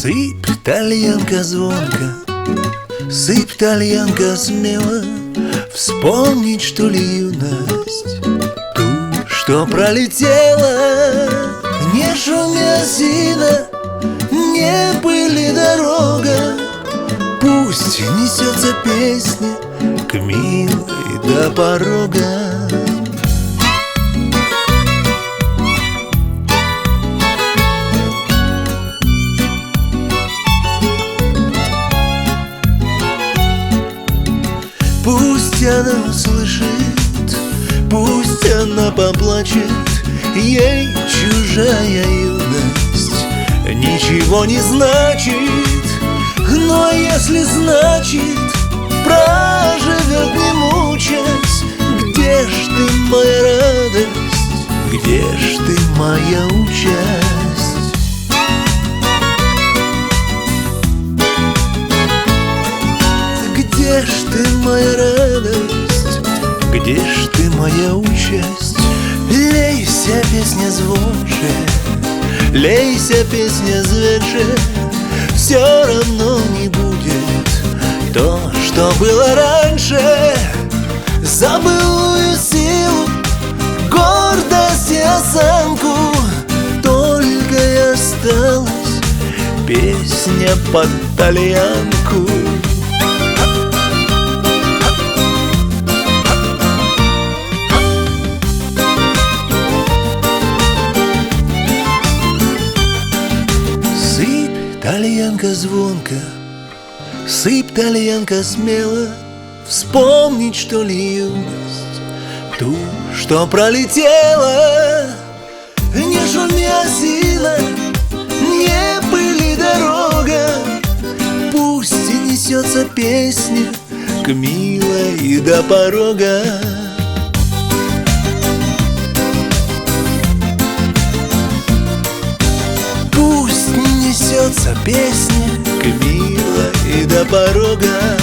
Сыпь, тальянка звонко, сыпь, тальянка смело, вспомнить, что ли, юность, ту, что пролетела. Не шумя сильно, не пыли дорога, пусть несется песня к милой до порога. Пусть она услышит, пусть она поплачет, ей чужая юность ничего не значит. Но если значит, проживет не мучаясь. Где ж ты, моя радость, где ж ты, моя участь? Где ж ты, моя радость, где ж ты, моя участь? Лейся, песня звонче, лейся, песня звенче, все равно не будет то, что было раньше. Забылую силу, гордость и осанку, только и осталась песня под тальянку. Тальянка звонко, сыпь, тальянка смело, вспомнить, что ли, юность, ту, что пролетела. Не шумя сильно, не пыли дорога, пусть и несется песня к милой до порога. Несется песня к милой до порога.